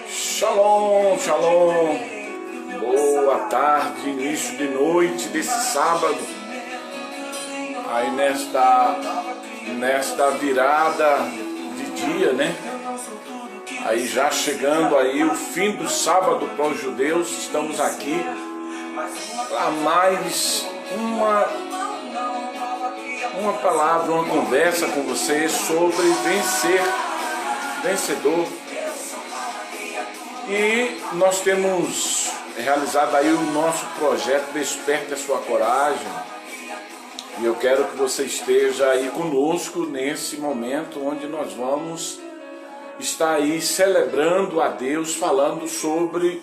Shalom, shalom, boa tarde, início de noite desse sábado, aí nesta virada de dia, né? Aí já chegando aí o fim do sábado para os judeus, estamos aqui para mais uma palavra, uma conversa com você sobre vencedor. E nós temos realizado aí o nosso projeto Desperte a Sua Coragem. E eu quero que você esteja aí conosco nesse momento onde nós vamos estar aí celebrando a Deus, falando sobre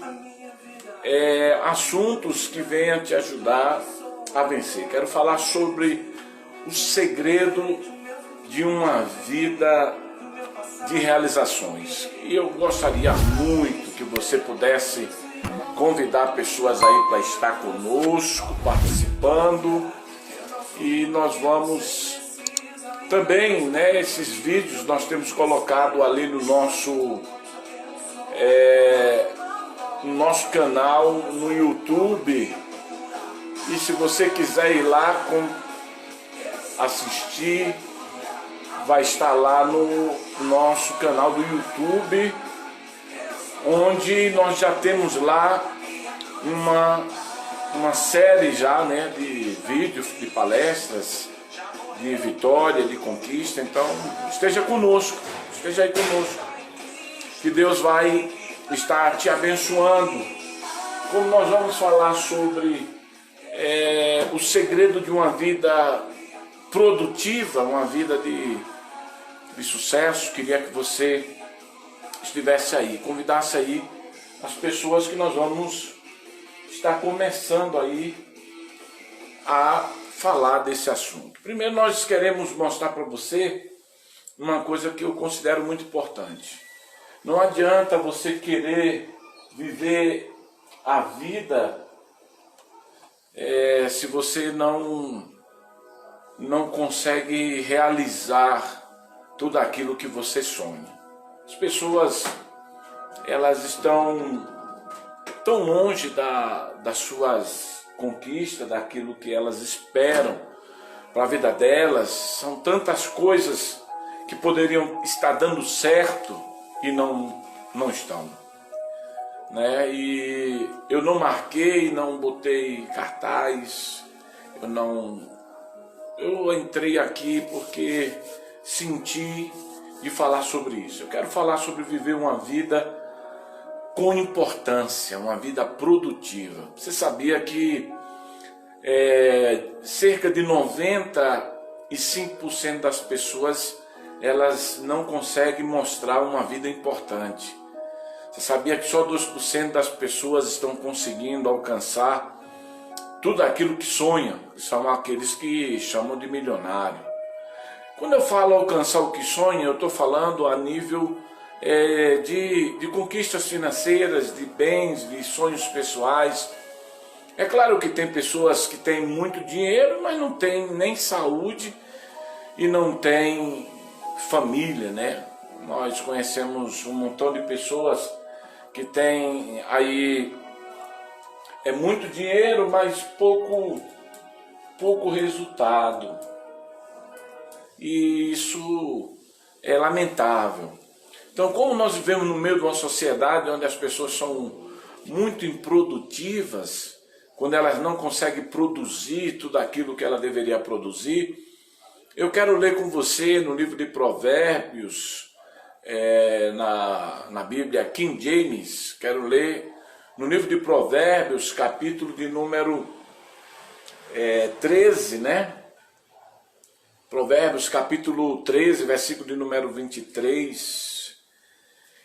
assuntos que venham te ajudar a vencer. Quero falar sobre o segredo de uma vida de realizações. E eu gostaria muito que você pudesse convidar pessoas aí para estar conosco, participando. E nós vamos também, né, esses vídeos nós temos colocado ali no nosso canal no YouTube. E se você quiser ir lá assistir, vai estar lá no nosso canal do YouTube, onde nós já temos lá uma série já, né, de vídeos, de palestras, de vitória, de conquista. Então esteja conosco, esteja aí conosco, que Deus vai estar te abençoando. Como nós vamos falar sobre o segredo de uma vida produtiva, uma vida de sucesso, queria que você estivesse aí, convidasse aí as pessoas que nós vamos estar começando aí a falar desse assunto. Primeiro nós queremos mostrar para você uma coisa que eu considero muito importante. Não adianta você querer viver a vida se você não consegue realizar tudo aquilo que você sonha. As pessoas, elas estão tão longe das suas conquistas, daquilo que elas esperam para a vida delas. São tantas coisas que poderiam estar dando certo e não estão, né? E eu não marquei, não botei cartaz, eu entrei aqui porque senti de falar sobre isso. Eu quero falar sobre viver uma vida com importância, uma vida produtiva. Você sabia que cerca de 95% das pessoas, elas não conseguem mostrar uma vida importante? Você sabia que só 2% das pessoas estão conseguindo alcançar tudo aquilo que sonham? São aqueles que chamam de milionário. Quando eu falo alcançar o que sonha, eu estou falando a nível de conquistas financeiras, de bens, de sonhos pessoais. É claro que tem pessoas que têm muito dinheiro, mas não têm nem saúde e não têm família, né? Nós conhecemos um montão de pessoas que têm aí muito dinheiro, mas pouco resultado. E isso é lamentável. Então, como nós vivemos no meio de uma sociedade onde as pessoas são muito improdutivas, quando elas não conseguem produzir tudo aquilo que ela deveria produzir, eu quero ler com você no livro de Provérbios, na Bíblia King James. Quero ler no livro de Provérbios, capítulo de número 13, né? Provérbios capítulo 13, versículo de número 23.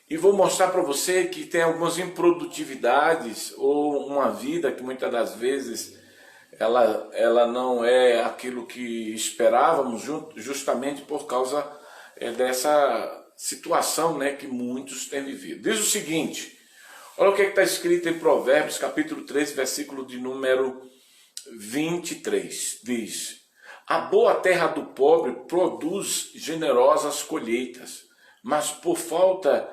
E vou mostrar para você que tem algumas improdutividades, ou uma vida que muitas das vezes ela não é aquilo que esperávamos, justamente por causa dessa situação, né, que muitos têm vivido. Diz o seguinte, olha o que está escrito em Provérbios capítulo 13, versículo de número 23. Diz: a boa terra do pobre produz generosas colheitas, mas por falta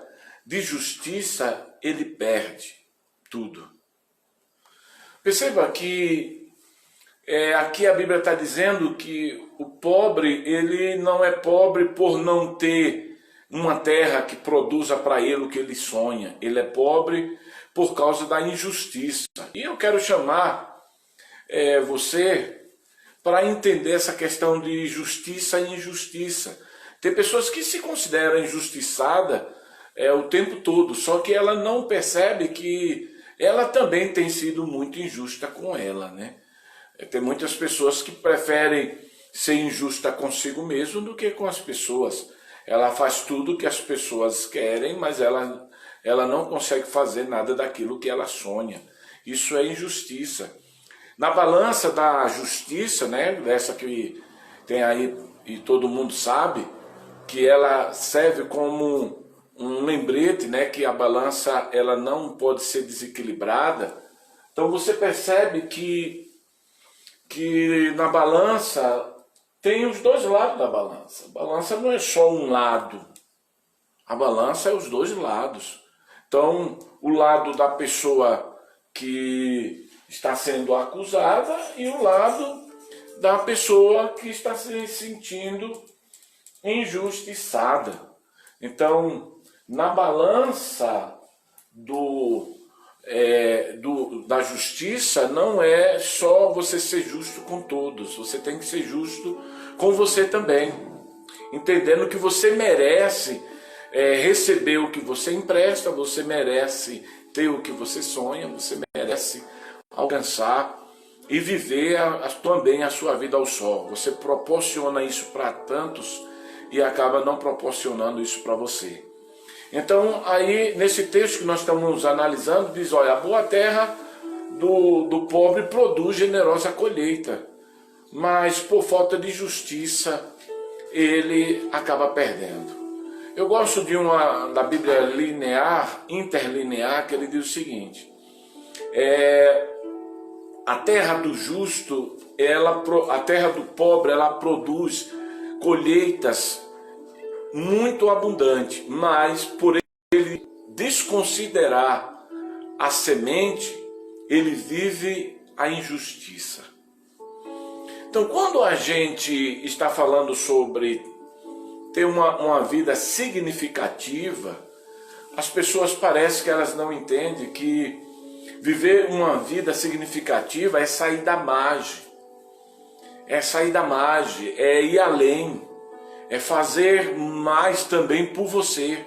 de justiça, ele perde tudo. Perceba que aqui a Bíblia está dizendo que o pobre, ele não é pobre por não ter uma terra que produza para ele o que ele sonha. Ele é pobre por causa da injustiça. E eu quero chamar você para entender essa questão de justiça e injustiça. Tem pessoas que se consideram injustiçadas o tempo todo, só que ela não percebe que ela também tem sido muito injusta com ela, né? Tem muitas pessoas que preferem ser injusta consigo mesmo do que com as pessoas. Ela faz tudo que as pessoas querem, mas ela não consegue fazer nada daquilo que ela sonha. Isso é injustiça. Na balança da justiça, né, dessa que tem aí e todo mundo sabe, que ela serve como um lembrete, né, que a balança ela não pode ser desequilibrada. Então você percebe que na balança tem os dois lados da balança. A balança não é só um lado. A balança é os dois lados. Então, o lado da pessoa que está sendo acusada e o lado da pessoa que está se sentindo injustiçada. Então, na balança da justiça, não é só você ser justo com todos, você tem que ser justo com você também, entendendo que você merece receber o que você empresta, você merece ter o que você sonha, você merece alcançar e viver também a sua vida ao sol. Você proporciona isso para tantos e acaba não proporcionando isso para você. Então, aí, nesse texto que nós estamos analisando, diz, olha, a boa terra do pobre produz generosa colheita, mas por falta de justiça, ele acaba perdendo. Eu gosto da Bíblia interlinear, que ele diz o seguinte, a terra do justo, a terra do pobre, ela produz colheitas muito abundante, mas por ele desconsiderar a semente, ele vive a injustiça. Então, quando a gente está falando sobre ter uma vida significativa, as pessoas parecem que elas não entendem que viver uma vida significativa é sair da margem, é ir além, é fazer mais também por você.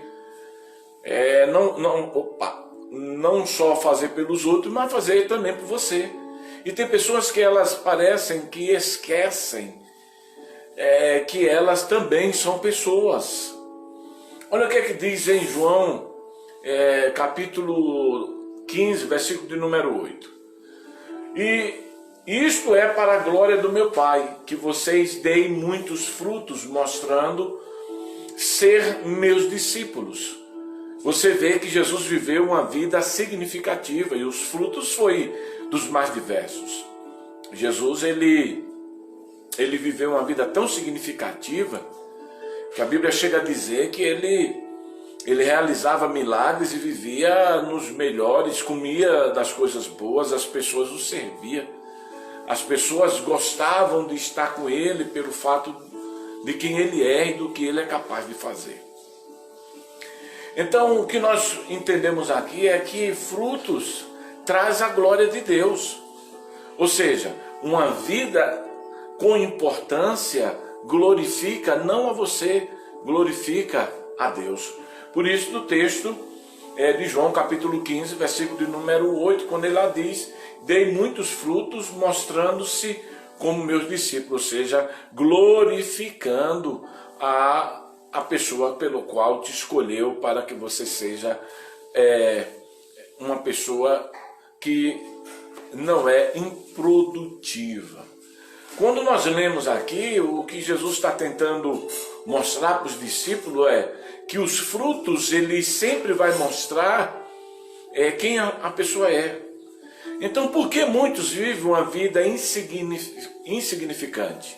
Não só fazer pelos outros, mas fazer também por você. E tem pessoas que elas parecem que esquecem que elas também são pessoas. Olha o que é que diz em João, capítulo 15, versículo de número 8. E isto é para a glória do meu Pai, que vocês deem muitos frutos, mostrando ser meus discípulos. Você vê que Jesus viveu uma vida significativa e os frutos foi dos mais diversos. Jesus, ele viveu uma vida tão significativa que a Bíblia chega a dizer que ele realizava milagres e vivia nos melhores, comia das coisas boas, as pessoas o serviam. As pessoas gostavam de estar com ele pelo fato de quem ele é e do que ele é capaz de fazer. Então, o que nós entendemos aqui é que frutos traz a glória de Deus. Ou seja, uma vida com importância glorifica não a você, glorifica a Deus. Por isso, no texto de João, capítulo 15, versículo de número 8, quando ele lá diz, dei muitos frutos, mostrando-se como meus discípulos, ou seja, glorificando a pessoa pelo qual te escolheu para que você seja uma pessoa que não é improdutiva. Quando nós lemos aqui, o que Jesus está tentando mostrar para os discípulos é que os frutos, ele sempre vai mostrar quem a pessoa é. Então, por que muitos vivem uma vida insignificante?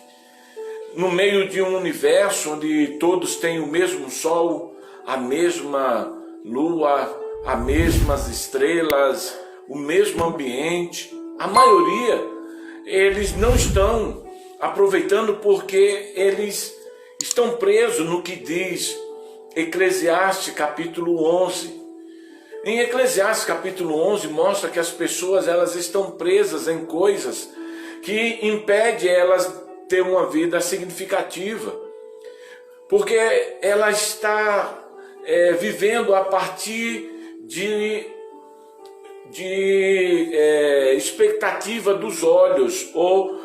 No meio de um universo onde todos têm o mesmo sol, a mesma lua, as mesmas estrelas, o mesmo ambiente. A maioria, eles não estão aproveitando porque eles estão presos no que diz Eclesiastes capítulo 11. Em Eclesiastes capítulo 11 mostra que as pessoas elas estão presas em coisas que impedem elas ter uma vida significativa. Porque ela está vivendo a partir de expectativa dos olhos ou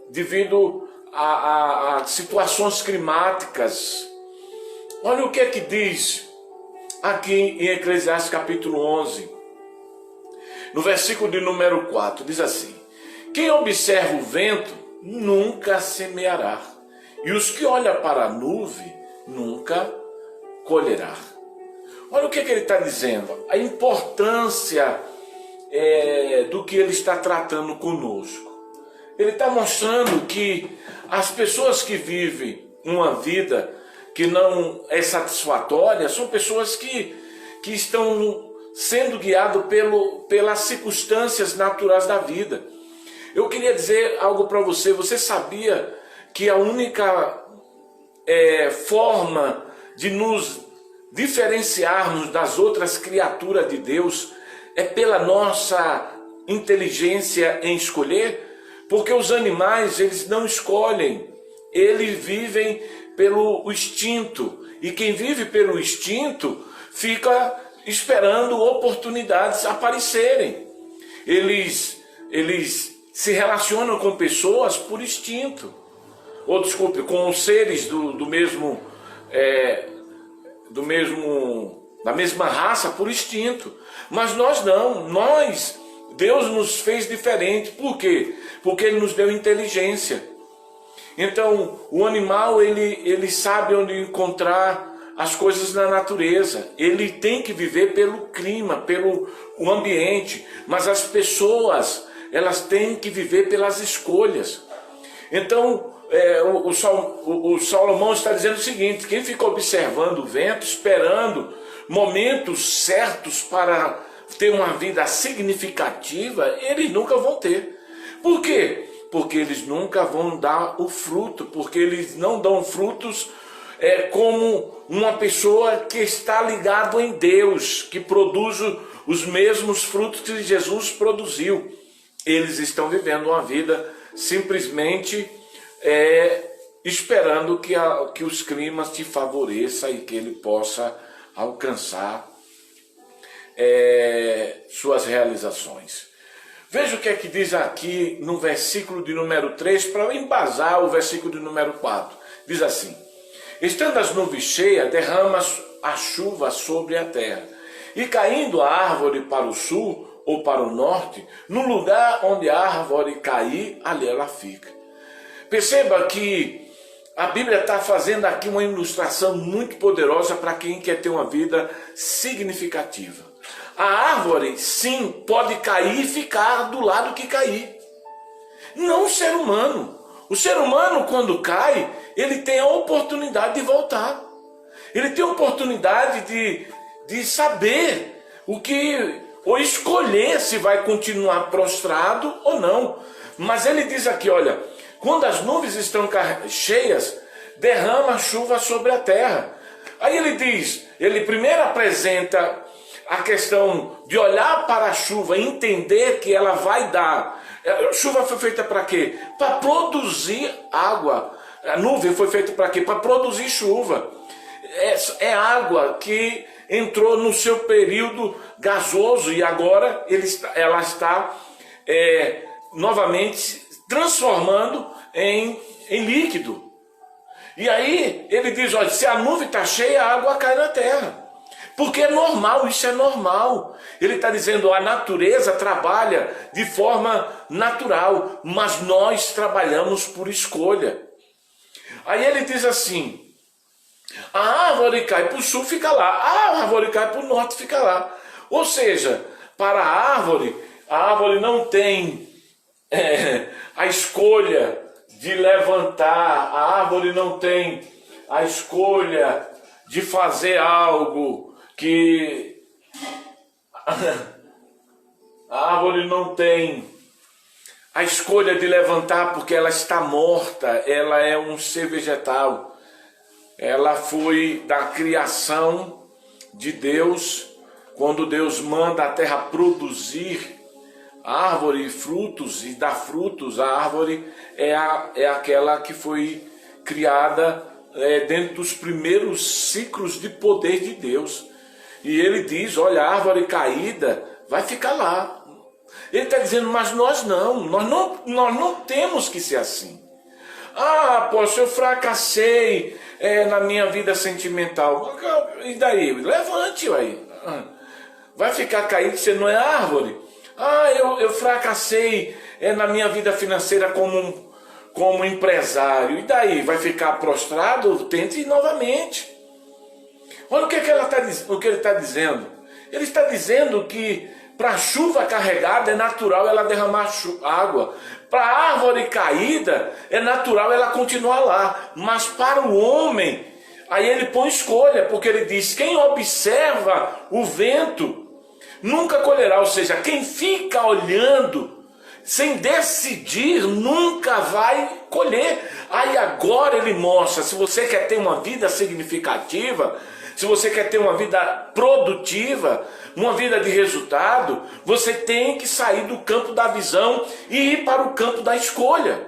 devido a situações climáticas. Olha o que é que diz aqui em Eclesiastes capítulo 11, no versículo de número 4, diz assim: quem observa o vento nunca semeará, e os que olham para a nuvem nunca colherá. Olha o que ele está dizendo, a importância do que ele está tratando conosco. Ele está mostrando que as pessoas que vivem uma vida que não é satisfatória são pessoas que estão sendo guiadas pelas circunstâncias naturais da vida. Eu queria dizer algo para você. Você sabia que a única forma de nos diferenciarmos das outras criaturas de Deus é pela nossa inteligência em escolher? Porque os animais, eles não escolhem, eles vivem pelo instinto, e quem vive pelo instinto fica esperando oportunidades aparecerem. Eles se relacionam com pessoas por instinto, ou desculpe, com os seres da mesma raça por instinto. Mas nós não, Deus nos fez diferente. Por quê? Porque Ele nos deu inteligência. Então, o animal, ele sabe onde encontrar as coisas na natureza. Ele tem que viver pelo clima, pelo ambiente. Mas as pessoas, elas têm que viver pelas escolhas. Então, o Salomão está dizendo o seguinte: quem fica observando o vento, esperando momentos certos para ter uma vida significativa, eles nunca vão ter. Por quê? Porque eles nunca vão dar o fruto, porque eles não dão frutos como uma pessoa que está ligado em Deus, que produz os mesmos frutos que Jesus produziu. Eles estão vivendo uma vida simplesmente esperando que os climas te favoreçam e que ele possa alcançar suas realizações. Veja o que é que diz aqui no versículo de número 3, para embasar o versículo de número 4. Diz assim: estando as nuvens cheias, derrama a chuva sobre a terra, e caindo a árvore para o sul ou para o norte, no lugar onde a árvore cair, ali ela fica. Perceba que a Bíblia está fazendo aqui uma ilustração muito poderosa para quem quer ter uma vida significativa. A árvore, sim, pode cair e ficar do lado que cair. Não o ser humano. O ser humano, quando cai, ele tem a oportunidade de voltar. Ele tem a oportunidade de saber ou escolher se vai continuar prostrado ou não. Mas ele diz aqui, olha, quando as nuvens estão cheias, derrama a chuva sobre a terra. Aí ele diz, ele primeiro apresenta a questão de olhar para a chuva e entender que ela vai dar. A chuva foi feita para quê? Para produzir água. A nuvem foi feita para quê? Para produzir chuva. É água que entrou no seu período gasoso e agora ela está novamente transformando em líquido. E aí ele diz, olha, se a nuvem está cheia, a água cai na terra. Porque é normal, isso é normal. Ele está dizendo, a natureza trabalha de forma natural, mas nós trabalhamos por escolha. Aí ele diz assim, a árvore cai para o sul, fica lá. A árvore cai para o norte, fica lá. Ou seja, para a árvore não tem a escolha de levantar, a árvore não tem a escolha de fazer algo, que a árvore não tem a escolha de levantar porque ela está morta, ela é um ser vegetal. Ela foi da criação de Deus, quando Deus manda a terra produzir árvore e frutos, e dar frutos. A árvore é aquela que foi criada dentro dos primeiros ciclos de poder de Deus. E ele diz, olha, a árvore caída vai ficar lá. Ele está dizendo, mas nós não temos que ser assim. Ah, apóstolo, eu fracassei na minha vida sentimental. E daí? Levante aí. Vai ficar caído, você não é árvore? Ah, eu fracassei na minha vida financeira como empresário. E daí? Vai ficar prostrado? Tente novamente. Olha o que ele está dizendo. Ele está dizendo que para a chuva carregada é natural ela derramar água. Para a árvore caída é natural ela continuar lá. Mas para o homem, aí ele põe escolha, porque ele diz, quem observa o vento nunca colherá. Ou seja, quem fica olhando sem decidir nunca vai colher. Aí agora ele mostra, se você quer ter uma vida significativa, se você quer ter uma vida produtiva, uma vida de resultado, você tem que sair do campo da visão e ir para o campo da escolha.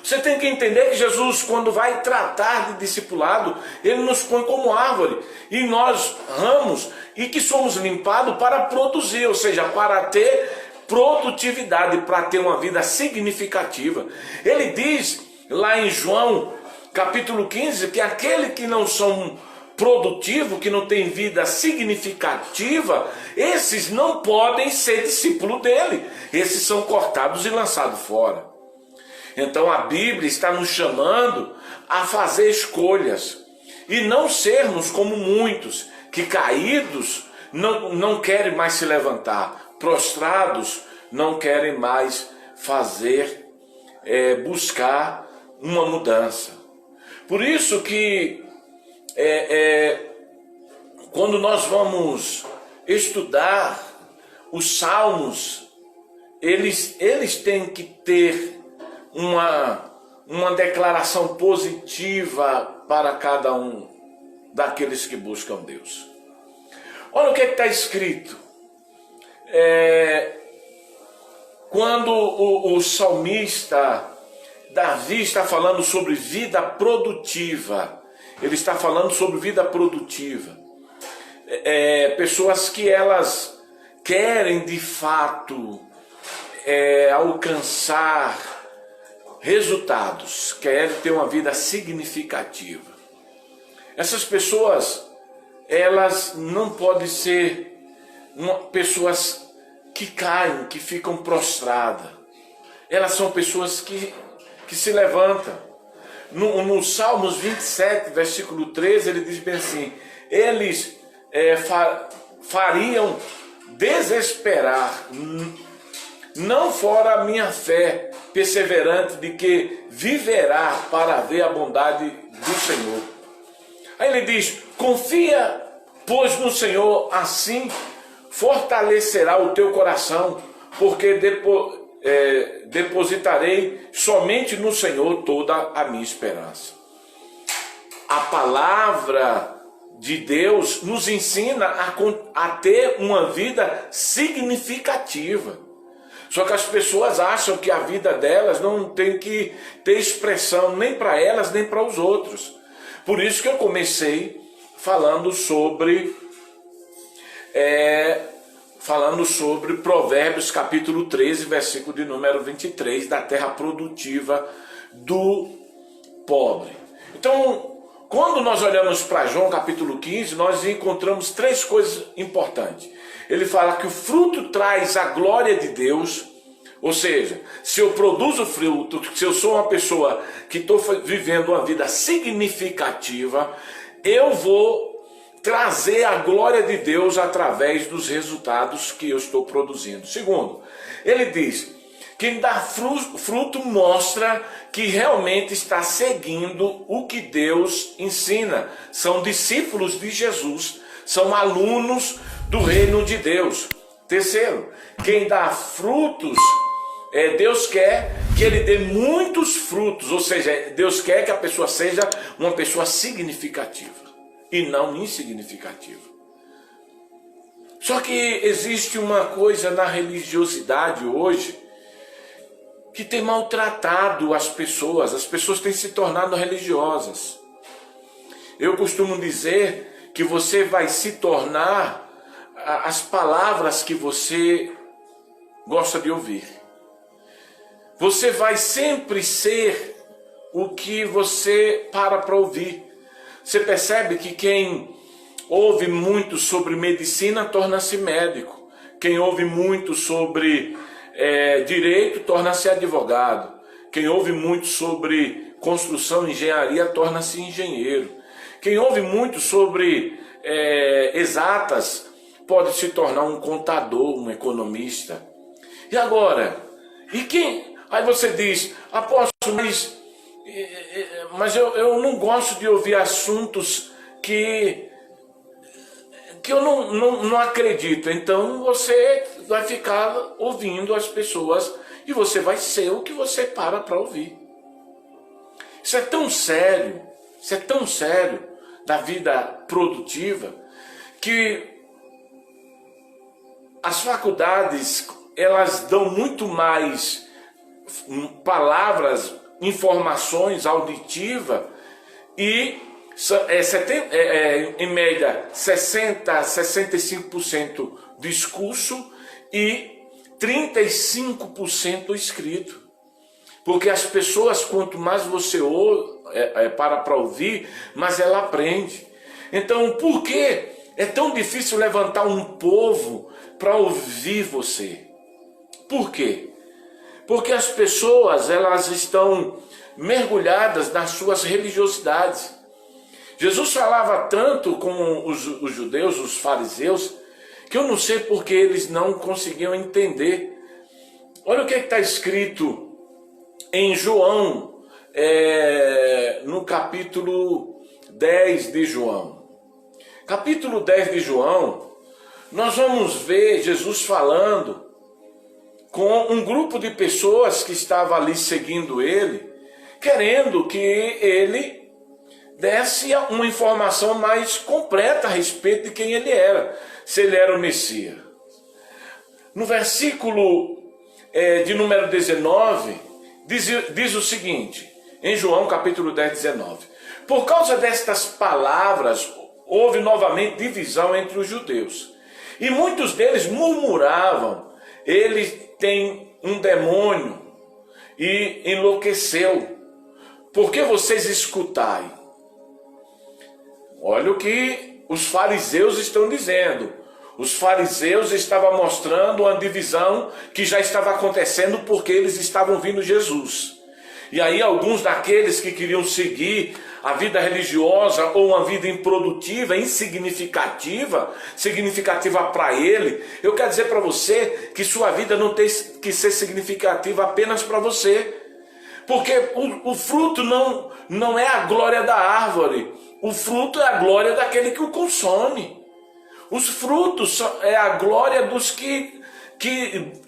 Você tem que entender que Jesus, quando vai tratar de discipulado, ele nos põe como árvore, e nós ramos, e que somos limpados para produzir, ou seja, para ter produtividade, para ter uma vida significativa. Ele diz lá em João capítulo 15, que aquele que não são produtivo, que não tem vida significativa, esses não podem ser discípulo dele. Esses são cortados e lançados fora. Então a Bíblia está nos chamando a fazer escolhas e não sermos como muitos que caídos não querem mais se levantar, prostrados não querem mais fazer, buscar uma mudança. Por isso que quando nós vamos estudar os salmos, eles têm que ter uma declaração positiva para cada um daqueles que buscam Deus. Olha o que está escrito. Quando o salmista Davi está falando sobre vida produtiva, ele está falando sobre vida produtiva. Pessoas que elas querem de fato alcançar resultados, querem ter uma vida significativa. Essas pessoas, elas não podem ser pessoas que caem, que ficam prostradas. Elas são pessoas que se levantam. No Salmos 27, versículo 13, ele diz bem assim, eles fariam desesperar, não fora a minha fé perseverante de que viverá para ver a bondade do Senhor. Aí ele diz, confia, pois no Senhor, assim fortalecerá o teu coração, porque depositarei somente no Senhor toda a minha esperança. A palavra de Deus nos ensina a ter uma vida significativa. Só que as pessoas acham que a vida delas não tem que ter expressão nem para elas nem para os outros. Por isso que eu comecei falando sobre Provérbios capítulo 13, versículo de número 23, da terra produtiva do pobre. Então, quando nós olhamos para João capítulo 15, nós encontramos três coisas importantes. Ele fala que o fruto traz a glória de Deus, ou seja, se eu produzo fruto, se eu sou uma pessoa que estou vivendo uma vida significativa, eu vou trazer a glória de Deus através dos resultados que eu estou produzindo. Segundo, ele diz, quem dá fruto mostra que realmente está seguindo o que Deus ensina. São discípulos de Jesus, são alunos do reino de Deus. Terceiro, quem dá frutos, Deus quer que ele dê muitos frutos, ou seja, Deus quer que a pessoa seja uma pessoa significativa e não insignificativa. Só que existe uma coisa na religiosidade hoje que tem maltratado as pessoas têm se tornado religiosas. Eu costumo dizer que você vai se tornar as palavras que você gosta de ouvir. Você vai sempre ser o que você para ouvir. Você percebe que quem ouve muito sobre medicina torna-se médico. Quem ouve muito sobre direito torna-se advogado. Quem ouve muito sobre construção e engenharia torna-se engenheiro. Quem ouve muito sobre exatas pode se tornar um contador, um economista. E agora? E quem? Aí você diz, apóstolo, mas eu não gosto de ouvir assuntos que eu não acredito. Então você vai ficar ouvindo as pessoas e você vai ser o que você para ouvir. Isso é tão sério da vida produtiva, que as faculdades, elas dão muito mais palavras, informações auditivas e em média 65% discurso e 35% escrito. Porque as pessoas, quanto mais você para ouvir, mais ela aprende. Então, por que é tão difícil levantar um povo para ouvir você? Por quê? Porque as pessoas, elas estão mergulhadas nas suas religiosidades. Jesus falava tanto com os judeus, os fariseus, que eu não sei porque eles não conseguiam entender. Olha o que está escrito em João, no capítulo 10 de João. Capítulo 10 de João, nós vamos ver Jesus falando com um grupo de pessoas que estava ali seguindo ele, querendo que ele desse uma informação mais completa a respeito de quem ele era, se ele era o Messias. No versículo de número 19, diz o seguinte, em João capítulo 10, 19. Por causa destas palavras, houve novamente divisão entre os judeus. E muitos deles murmuravam, ele tem um demônio e enlouqueceu. Por que vocês escutai? Olha o que os fariseus estão dizendo. Os fariseus estavam mostrando uma divisão que já estava acontecendo porque eles estavam vindo Jesus. E aí alguns daqueles que queriam seguir a vida religiosa ou uma vida improdutiva, insignificativa, significativa para ele, eu quero dizer para você que sua vida não tem que ser significativa apenas para você. Porque o fruto não é a glória da árvore, o fruto é a glória daquele que o consome. Os frutos é a glória dos que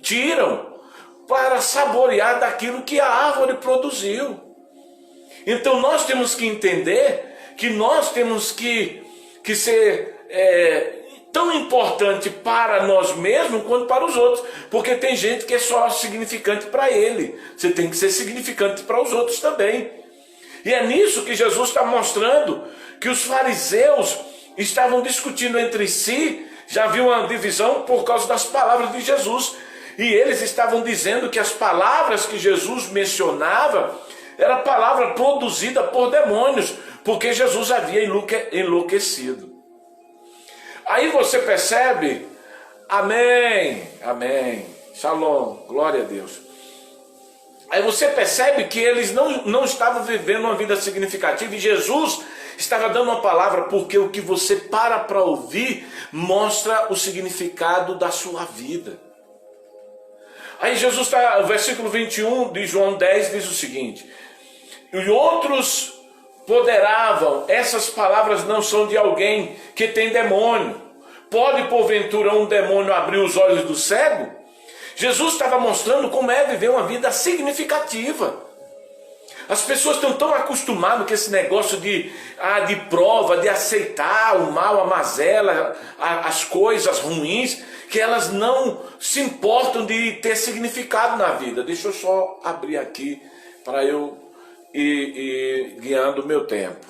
tiram para saborear daquilo que a árvore produziu. Então nós temos que entender que nós temos que ser tão importante para nós mesmos quanto para os outros. Porque tem gente que é só significante para ele. Você tem que ser significante para os outros também. E é nisso que Jesus está mostrando que os fariseus estavam discutindo entre si, já havia uma divisão por causa das palavras de Jesus. E eles estavam dizendo que as palavras que Jesus mencionava era palavra produzida por demônios, porque Jesus havia enlouquecido. Aí você percebe, amém, amém, shalom, glória a Deus. Aí você percebe que eles não estavam vivendo uma vida significativa e Jesus estava dando uma palavra, porque o que você para ouvir mostra o significado da sua vida. Aí Jesus está, o versículo 21 de João 10 diz o seguinte: e outros essas palavras não são de alguém que tem demônio. Pode porventura um demônio abrir os olhos do cego? Jesus estava mostrando como é viver uma vida significativa. As pessoas estão tão acostumadas com esse negócio de prova, de aceitar o mal, a mazela, as coisas ruins, que elas não se importam de ter significado na vida. Deixa eu só abrir aqui para eu ir guiando o meu tempo.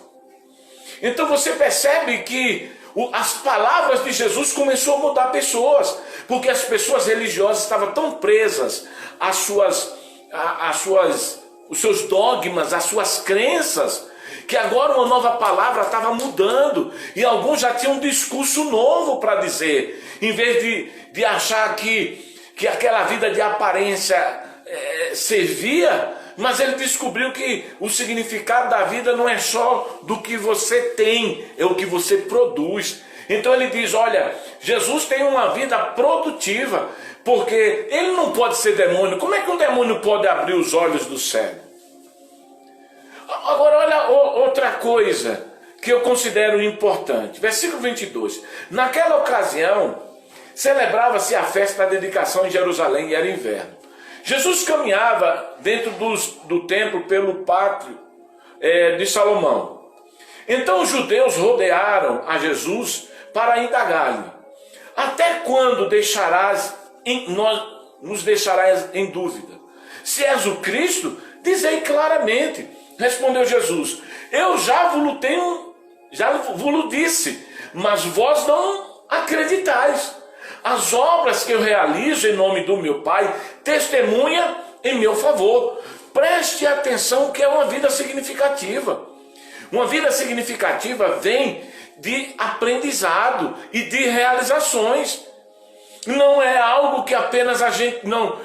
Então você percebe que as palavras de Jesus começou a mudar pessoas, porque as pessoas religiosas estavam tão presas os seus dogmas, as suas crenças, que agora uma nova palavra estava mudando, e alguns já tinham um discurso novo para dizer, em vez de achar que aquela vida de aparência servia, mas ele descobriu que o significado da vida não é só do que você tem, é o que você produz. Então ele diz, olha, Jesus tem uma vida produtiva, porque ele não pode ser demônio. Como é que um demônio pode abrir os olhos do cego? Agora olha outra coisa que eu considero importante. Versículo 22. Naquela ocasião, celebrava-se a festa da dedicação em Jerusalém e era inverno. Jesus caminhava dentro do templo pelo pátio de Salomão. Então os judeus rodearam a Jesus para indagar-lhe: até quando nos deixarás em dúvida? Se és o Cristo, dizei claramente. Respondeu Jesus: eu já vos disse, mas vós não acreditais. As obras que eu realizo em nome do meu Pai testemunha em meu favor. Preste atenção que é uma vida significativa. Uma vida significativa vem de aprendizado e de realizações. Não é algo que apenas a gente... Não,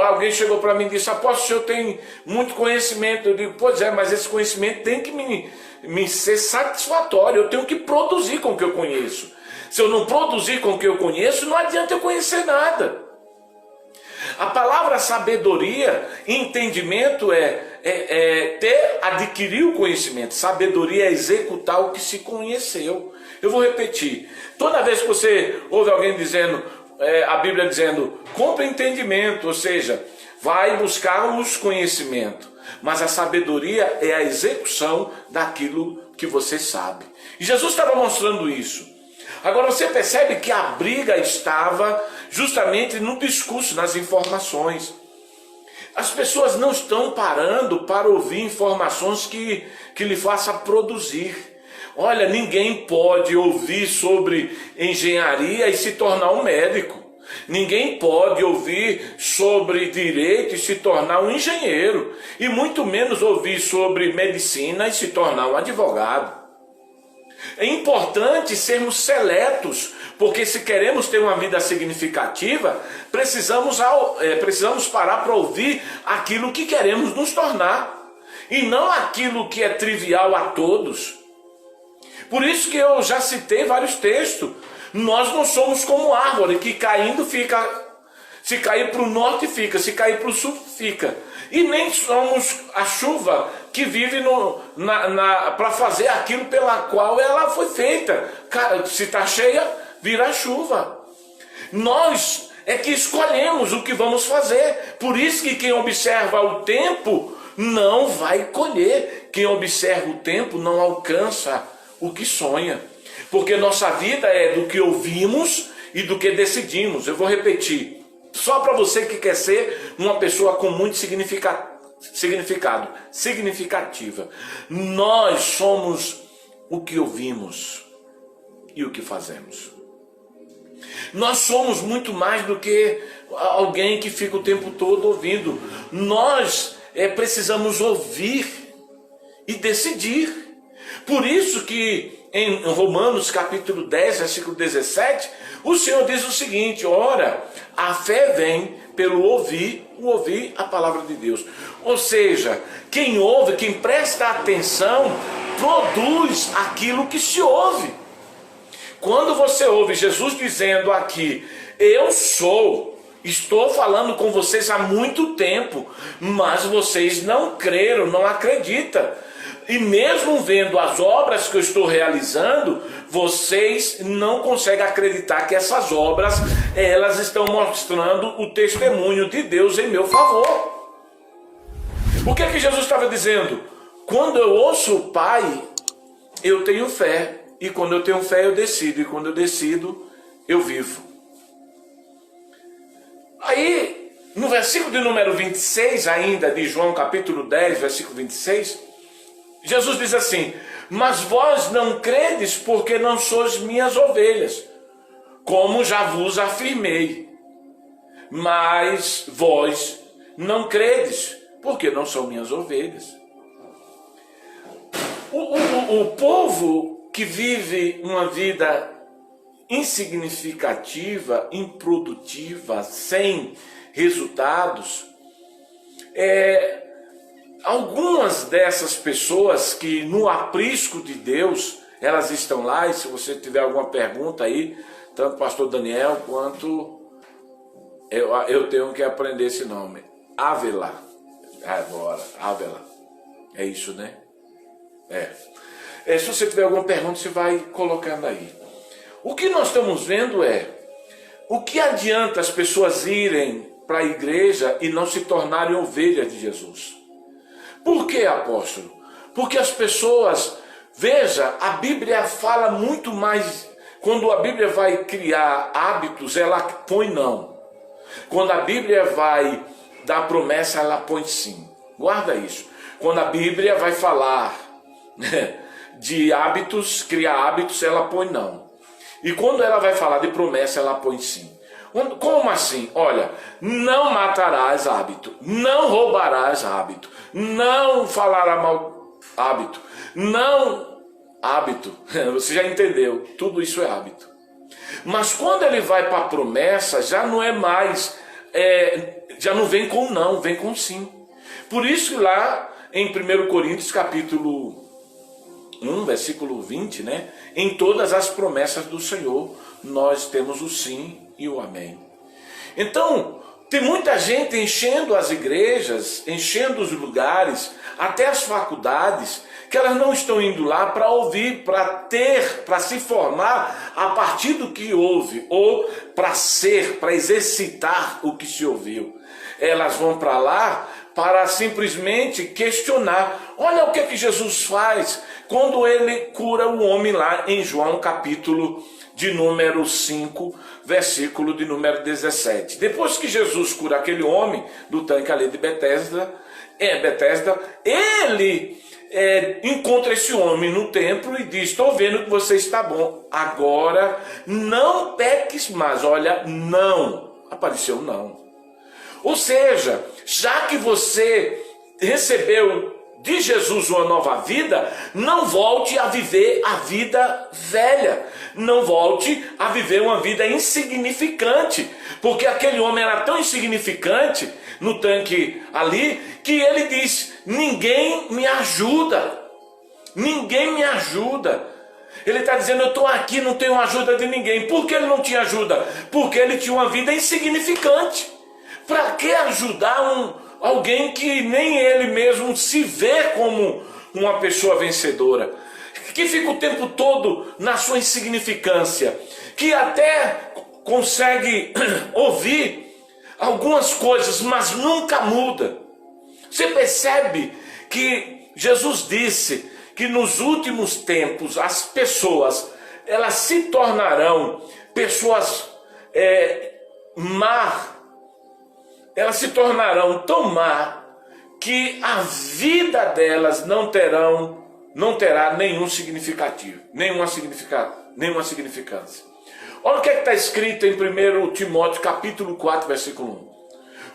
alguém chegou para mim e disse: apóstolo, o senhor tem muito conhecimento. Eu digo: pois é, mas esse conhecimento tem que me ser satisfatório. Eu tenho que produzir com o que eu conheço. Se eu não produzir com o que eu conheço, não adianta eu conhecer nada. A palavra sabedoria, entendimento adquirir o conhecimento. Sabedoria é executar o que se conheceu. Eu vou repetir. Toda vez que você ouve alguém dizendo, a Bíblia dizendo, compre entendimento, ou seja, vai buscar os conhecimentos. Mas a sabedoria é a execução daquilo que você sabe. E Jesus estava mostrando isso. Agora você percebe que a briga estava justamente no discurso, nas informações. As pessoas não estão parando para ouvir informações que lhe façam produzir. Olha, ninguém pode ouvir sobre engenharia e se tornar um médico. Ninguém pode ouvir sobre direito e se tornar um engenheiro. E muito menos ouvir sobre medicina e se tornar um advogado. É importante sermos seletos, porque se queremos ter uma vida significativa, precisamos parar para ouvir aquilo que queremos nos tornar, e não aquilo que é trivial a todos. Por isso que eu já citei vários textos. Nós não somos como árvore que caindo fica, se cair para o norte fica, se cair para o sul fica. E nem somos a chuva que vive para fazer aquilo pela qual ela foi feita. Se está cheia, vira chuva. Nós é que escolhemos o que vamos fazer. Por isso que quem observa o tempo não vai colher. Quem observa o tempo não alcança o que sonha. Porque nossa vida é do que ouvimos e do que decidimos. Eu vou repetir. Só para você que quer ser uma pessoa com muito significativa. Nós somos o que ouvimos e o que fazemos. Nós somos muito mais do que alguém que fica o tempo todo ouvindo. Nós precisamos ouvir e decidir. Por isso que em Romanos capítulo 10, versículo 17, o Senhor diz o seguinte: ora, a fé vem pelo ouvir a palavra de Deus. Ou seja, quem ouve, quem presta atenção, produz aquilo que se ouve. Quando você ouve Jesus dizendo aqui: eu estou falando com vocês há muito tempo, mas vocês não creram, não acreditam. E mesmo vendo as obras que eu estou realizando, vocês não conseguem acreditar que essas obras, elas estão mostrando o testemunho de Deus em meu favor. O que é que Jesus estava dizendo? Quando eu ouço o Pai, eu tenho fé. E quando eu tenho fé, eu decido. E quando eu decido, eu vivo. Aí, no versículo de número 26 ainda, de João capítulo 10, versículo 26, Jesus diz assim: mas vós não credes porque não sois minhas ovelhas, como já vos afirmei. Mas vós não credes porque não são minhas ovelhas. O povo que vive uma vida insignificativa, improdutiva, sem resultados, algumas dessas pessoas que no aprisco de Deus, elas estão lá, e se você tiver alguma pergunta aí, tanto o pastor Daniel quanto eu tenho que aprender esse nome, Ávila, agora, Ávila, é isso, né? Se você tiver alguma pergunta, você vai colocando aí. O que nós estamos vendo o que adianta as pessoas irem para a igreja e não se tornarem ovelhas de Jesus? Por que, apóstolo? Porque as pessoas, veja, a Bíblia fala muito mais. Quando a Bíblia vai criar hábitos, ela põe não. Quando a Bíblia vai dar promessa, ela põe sim. Guarda isso. Quando a Bíblia vai falar de hábitos, criar hábitos, ela põe não. E quando ela vai falar de promessa, ela põe sim. Como assim? Olha, não matarás, hábito. Não roubarás, hábito. Não falará mal, hábito. Não, hábito. Você já entendeu, tudo isso é hábito. Mas quando ele vai para a promessa, já não é mais, já não vem com não, vem com sim. Por isso que lá em 1 Coríntios capítulo 1, versículo 20, né? Em todas as promessas do Senhor, nós temos o sim e o amém. Então, tem muita gente enchendo as igrejas, enchendo os lugares, até as faculdades, que elas não estão indo lá para ouvir, para se formar a partir do que ouve, ou para exercitar o que se ouviu. Elas vão para lá para simplesmente questionar. Olha o que Jesus faz quando ele cura o homem lá em João capítulo de número 5, versículo de número 17. Depois que Jesus cura aquele homem do tanque ali de Betesda, ele encontra esse homem no templo e diz: estou vendo que você está bom, agora não peques mais. Olha, não, apareceu não. Ou seja, já que você recebeu de Jesus uma nova vida, não volte a viver a vida velha, não volte a viver uma vida insignificante, porque aquele homem era tão insignificante no tanque ali, que ele diz: ninguém me ajuda, ninguém me ajuda. Ele está dizendo: eu estou aqui, não tenho ajuda de ninguém. Por que ele não tinha ajuda? Porque ele tinha uma vida insignificante. Para que ajudar alguém que nem ele mesmo se vê como uma pessoa vencedora, que fica o tempo todo na sua insignificância, que até consegue ouvir algumas coisas, mas nunca muda? Você percebe que Jesus disse que nos últimos tempos as pessoas, elas se tornarão pessoas elas se tornarão tão má que a vida delas não terá nenhum significativo, nenhuma significância. Olha o que está escrito em 1 Timóteo capítulo 4, versículo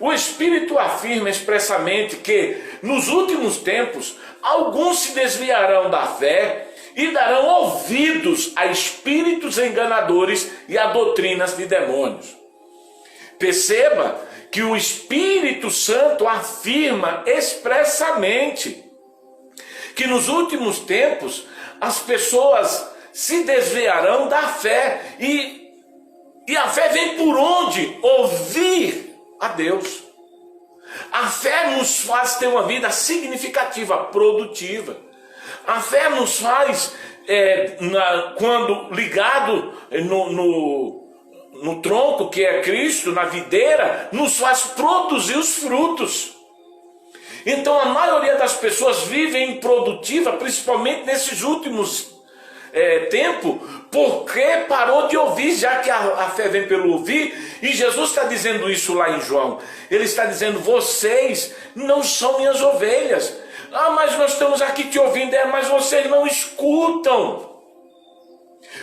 1. O Espírito afirma expressamente que nos últimos tempos alguns se desviarão da fé e darão ouvidos a espíritos enganadores e a doutrinas de demônios. Perceba que o Espírito Santo afirma expressamente que nos últimos tempos as pessoas se desviarão da fé. E a fé vem por onde? Ouvir a Deus. A fé nos faz ter uma vida significativa, produtiva. A fé nos faz, quando ligado no tronco que é Cristo, na videira, nos faz produzir os frutos. Então a maioria das pessoas vive improdutiva, principalmente nesses últimos tempos, porque parou de ouvir, já que a fé vem pelo ouvir. E Jesus está dizendo isso lá em João. Ele está dizendo: vocês não são minhas ovelhas. Ah, mas nós estamos aqui te ouvindo. Mas vocês não escutam.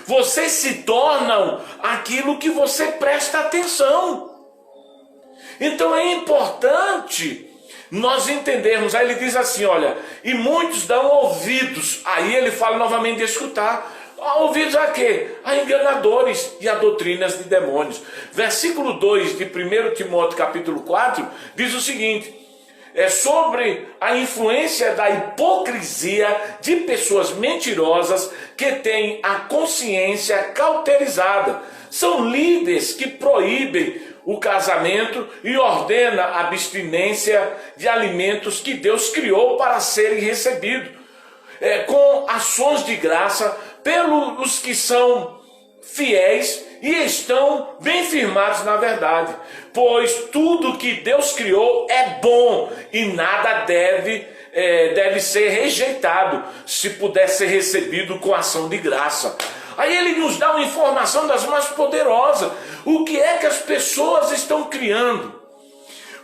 Vocês se tornam aquilo que você presta atenção. Então é importante nós entendermos. Aí ele diz assim, olha, e muitos dão ouvidos. Aí ele fala novamente de escutar. Ouvidos a quê? A enganadores e a doutrinas de demônios. Versículo 2 de 1 Timóteo capítulo 4 diz o seguinte: é sobre a influência da hipocrisia de pessoas mentirosas que têm a consciência cauterizada. São líderes que proíbem o casamento e ordenam a abstinência de alimentos que Deus criou para serem recebidos, com ações de graça pelos que são fiéis e estão bem firmados na verdade. Pois tudo que Deus criou é bom e nada deve ser rejeitado, se puder ser recebido com ação de graça. Aí ele nos dá uma informação das mais poderosas. O que é que as pessoas estão criando?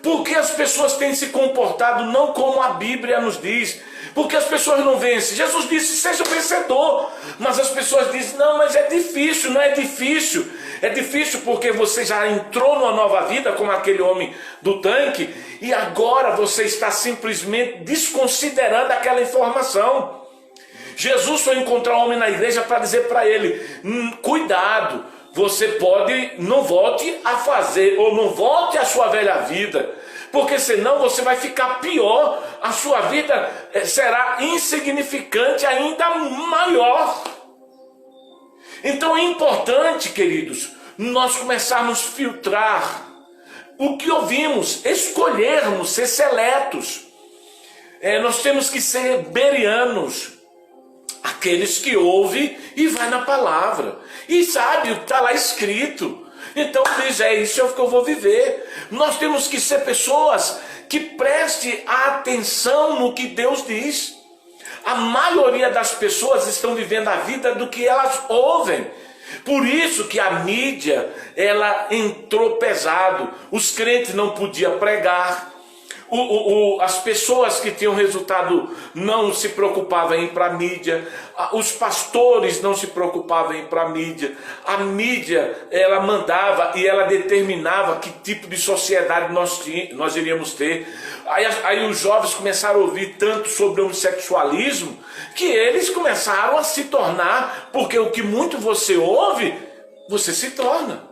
Porque as pessoas têm se comportado não como a Bíblia nos diz. Porque as pessoas não vencem. Jesus disse: seja vencedor. Mas as pessoas dizem: não, mas é difícil. Não é difícil. É difícil porque você já entrou numa nova vida, como aquele homem do tanque, e agora você está simplesmente desconsiderando aquela informação. Jesus foi encontrar um homem na igreja para dizer para ele: cuidado, você não volte a fazer, ou não volte à sua velha vida, porque senão você vai ficar pior, a sua vida será insignificante, ainda maior. Então é importante, queridos, nós começarmos a filtrar o que ouvimos, escolhermos ser seletos. Nós temos que ser berianos, aqueles que ouvem e vai na palavra e sabe o que está lá escrito. Então diz: isso é o que eu vou viver. Nós temos que ser pessoas que prestem atenção no que Deus diz. A maioria das pessoas estão vivendo a vida do que elas ouvem. Por isso que a mídia, ela entrou pesado. Os crentes não podiam pregar. As pessoas que tinham resultado não se preocupavam em ir para a mídia. Os pastores não se preocupavam em ir para a mídia. A mídia, ela mandava e ela determinava que tipo de sociedade nós iríamos ter. Aí os jovens começaram a ouvir tanto sobre homossexualismo que eles começaram a se tornar, porque o que muito você ouve, você se torna.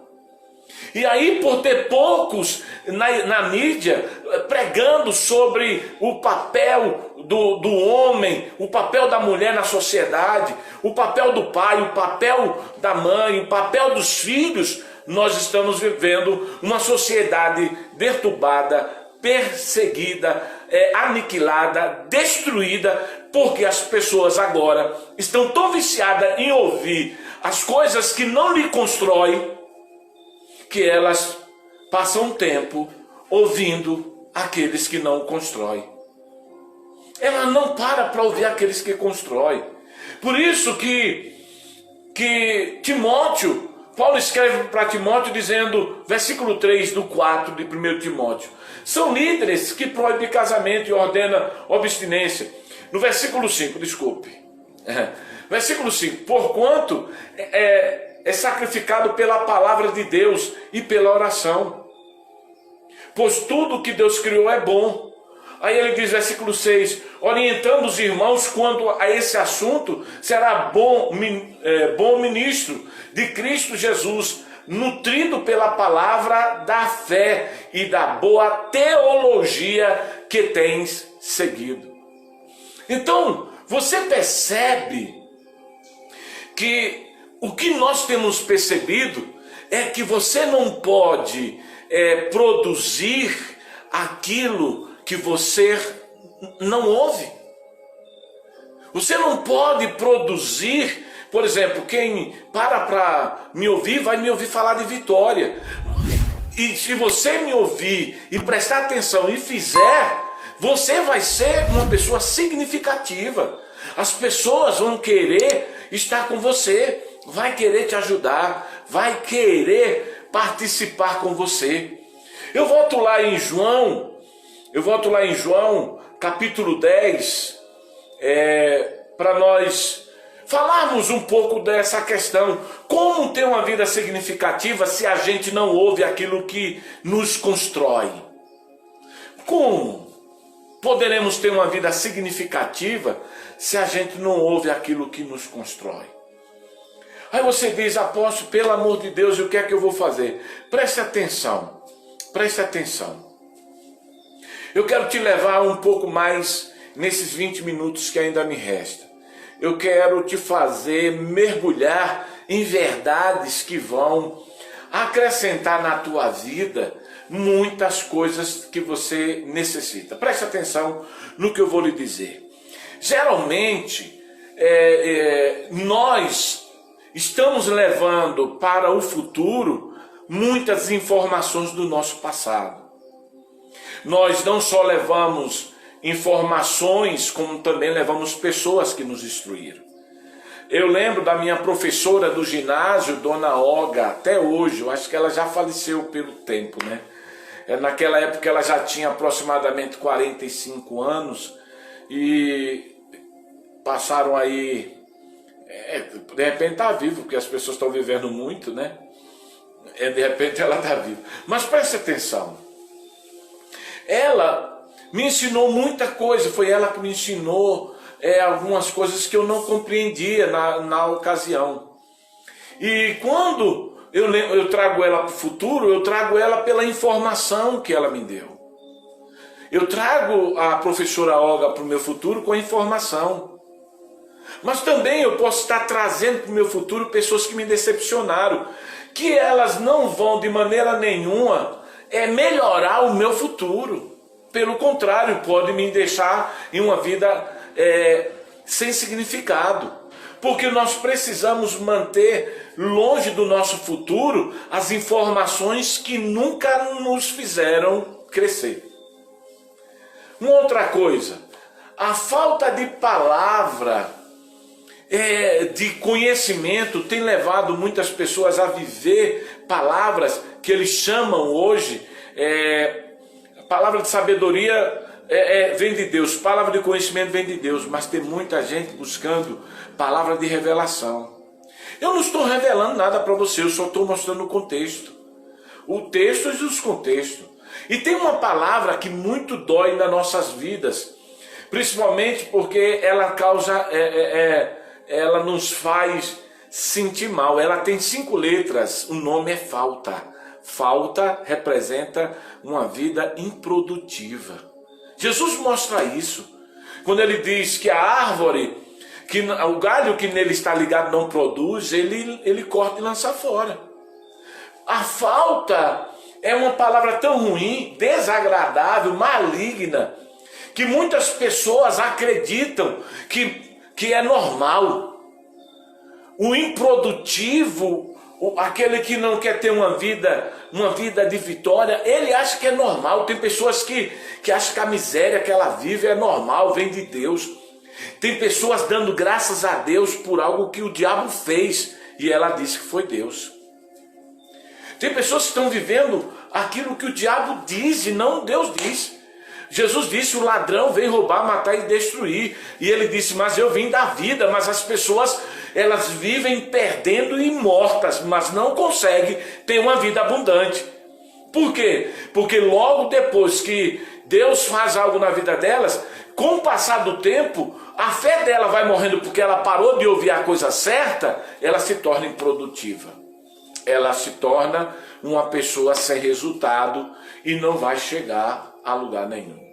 E aí, por ter poucos na mídia pregando sobre o papel do homem, o papel da mulher na sociedade, o papel do pai, o papel da mãe, o papel dos filhos, nós estamos vivendo uma sociedade perturbada, perseguida, aniquilada, destruída, porque as pessoas agora estão tão viciadas em ouvir as coisas que não lhe constroem, que elas passam tempo ouvindo aqueles que não constroem. Ela não para ouvir aqueles que constroem. Por isso que Timóteo, Paulo escreve para Timóteo dizendo, versículo 3 do 4 de 1 Timóteo, são líderes que proíbem casamento e ordenam abstinência. No versículo 5, desculpe. Versículo 5, porquanto é sacrificado pela palavra de Deus e pela oração. Pois tudo que Deus criou é bom. Aí ele diz, versículo 6, orientando os irmãos quanto a esse assunto, será bom ministro de Cristo Jesus, nutrido pela palavra da fé e da boa teologia que tens seguido. Então, você percebe que o que nós temos percebido é que você não pode produzir aquilo que você não ouve. Você não pode produzir, por exemplo, quem para me ouvir, vai me ouvir falar de vitória. E se você me ouvir e prestar atenção e fizer, você vai ser uma pessoa significativa. As pessoas vão querer estar com você, vai querer te ajudar, vai querer participar com você. Eu volto lá em João, capítulo 10, para nós falarmos um pouco dessa questão. Como ter uma vida significativa se a gente não ouve aquilo que nos constrói? Como poderemos ter uma vida significativa se a gente não ouve aquilo que nos constrói? Aí você diz: apóstolo, pelo amor de Deus, o que é que eu vou fazer? Preste atenção, preste atenção. Eu quero te levar um pouco mais nesses 20 minutos que ainda me resta. Eu quero te fazer mergulhar em verdades que vão acrescentar na tua vida muitas coisas que você necessita. Preste atenção no que eu vou lhe dizer. Geralmente, nós estamos levando para o futuro muitas informações do nosso passado. Nós não só levamos informações, como também levamos pessoas que nos instruíram. Eu lembro da minha professora do ginásio, Dona Olga, até hoje. Eu acho que ela já faleceu pelo tempo, né? Naquela época ela já tinha aproximadamente 45 anos e passaram aí, de repente está vivo, porque as pessoas estão vivendo muito, né? De repente ela está viva. Mas preste atenção, ela me ensinou muita coisa, foi ela que me ensinou algumas coisas que eu não compreendia na ocasião. E quando eu trago ela para o futuro, eu trago ela pela informação que ela me deu. Eu trago a professora Olga para o meu futuro com a informação. Mas também eu posso estar trazendo para o meu futuro pessoas que me decepcionaram, que elas não vão de maneira nenhuma melhorar o meu futuro. Pelo contrário, pode me deixar em uma vida sem significado. Porque nós precisamos manter longe do nosso futuro as informações que nunca nos fizeram crescer. Uma outra coisa, a falta de palavra, de conhecimento, tem levado muitas pessoas a viver palavras que eles chamam hoje, palavra de sabedoria vem de Deus, palavra de conhecimento vem de Deus, mas tem muita gente buscando palavra de revelação. Eu não estou revelando nada para você, eu só estou mostrando o contexto. O texto e os contextos. E tem uma palavra que muito dói nas nossas vidas, principalmente porque ela causa, ela nos faz sentir mal. Ela tem 5 letras, o nome é falta. Falta representa uma vida improdutiva. Jesus mostra isso, quando ele diz que a árvore, que o galho que nele está ligado não produz, ele corta e lança fora. A falta é uma palavra tão ruim, desagradável, maligna, que muitas pessoas acreditam que é normal. O improdutivo, aquele que não quer ter uma vida de vitória, ele acha que é normal. Tem pessoas que acham que a miséria que ela vive é normal, vem de Deus. Tem pessoas dando graças a Deus por algo que o diabo fez e ela disse que foi Deus. Tem pessoas que estão vivendo aquilo que o diabo diz e não Deus diz. Jesus disse: o ladrão vem roubar, matar e destruir. E ele disse: mas eu vim dar vida. Mas as pessoas, elas vivem perdendo e mortas, mas não conseguem ter uma vida abundante. Por quê? Porque logo depois que Deus faz algo na vida delas, com o passar do tempo, a fé dela vai morrendo porque ela parou de ouvir a coisa certa, ela se torna improdutiva. Ela se torna uma pessoa sem resultado e não vai chegar a lugar nenhum.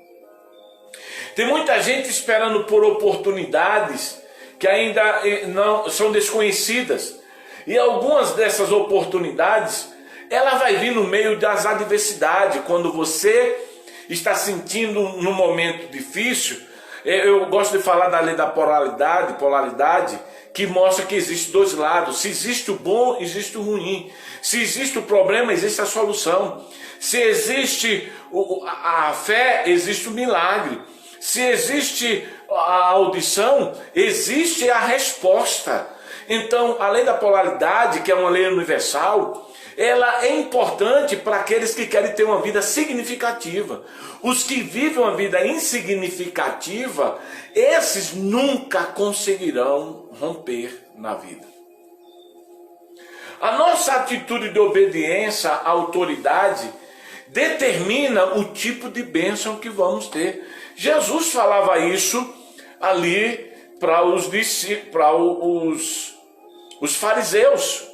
Tem muita gente esperando por oportunidades que ainda não são desconhecidas. E algumas dessas oportunidades, ela vai vir no meio das adversidades. Quando você está sentindo num momento difícil, Eu gosto de falar da lei da polaridade, que mostra que existe dois lados. Se existe o bom, existe o ruim. Se existe o problema, existe a solução. Se existe a fé, existe o milagre. Se existe a audição, existe a resposta. Então, a lei da polaridade, que é uma lei universal, ela é importante para aqueles que querem ter uma vida significativa. Os que vivem uma vida insignificativa, esses nunca conseguirão romper na vida. A nossa atitude de obediência à autoridade determina o tipo de bênção que vamos ter. Jesus falava isso ali para os fariseus,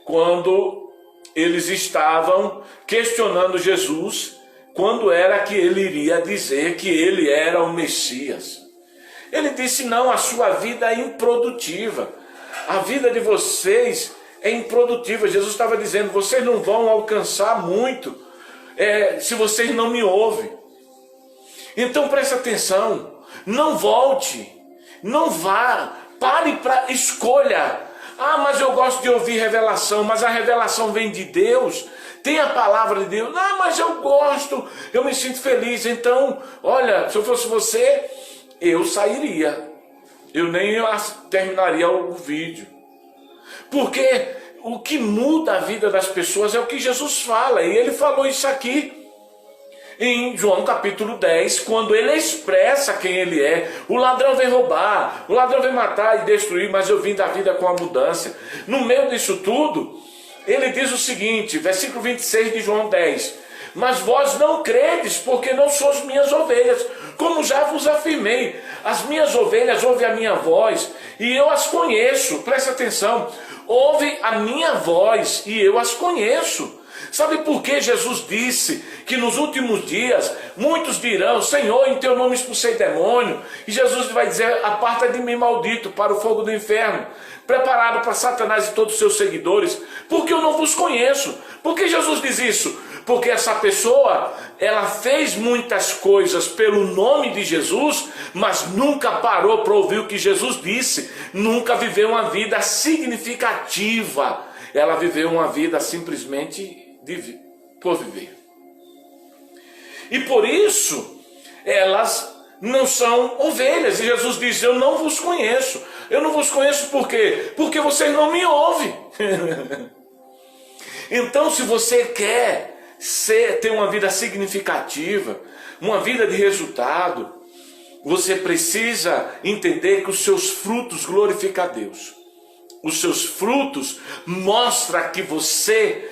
quando eles estavam questionando Jesus, quando era que ele iria dizer que ele era o Messias. Ele disse: não, a sua vida é improdutiva, a vida de vocês é improdutiva. Jesus estava dizendo: vocês não vão alcançar muito se vocês não me ouvem. Então preste atenção, não volte, não vá, pare para escolha. Ah, mas eu gosto de ouvir revelação, mas a revelação vem de Deus, tem a palavra de Deus. Ah, mas eu gosto, eu me sinto feliz. Então, olha, se eu fosse você, eu sairia, eu nem terminaria o vídeo. Porque o que muda a vida das pessoas é o que Jesus fala, e ele falou isso aqui em João capítulo 10, quando ele expressa quem ele é. O ladrão vem roubar, o ladrão vem matar e destruir, mas eu vim da vida com abundância. No meio disso tudo, ele diz o seguinte, versículo 26 de João 10: mas vós não credes, porque não sois minhas ovelhas, como já vos afirmei. As minhas ovelhas ouvem a minha voz, e eu as conheço. Presta atenção, ouve a minha voz, e eu as conheço. Sabe por que Jesus disse que nos últimos dias muitos dirão: Senhor, em teu nome expulsei demônio? E Jesus vai dizer: aparta de mim, maldito, para o fogo do inferno, preparado para Satanás e todos os seus seguidores, porque eu não vos conheço. Por que Jesus diz isso? Porque essa pessoa, ela fez muitas coisas pelo nome de Jesus, mas nunca parou para ouvir o que Jesus disse, nunca viveu uma vida significativa. Ela viveu uma vida simplesmente por viver. E por isso, elas não são ovelhas. E Jesus diz: eu não vos conheço. Eu não vos conheço por quê? Porque vocês não me ouvem. Então, se você quer ter uma vida significativa, uma vida de resultado, você precisa entender que os seus frutos glorificam a Deus. Os seus frutos mostram que você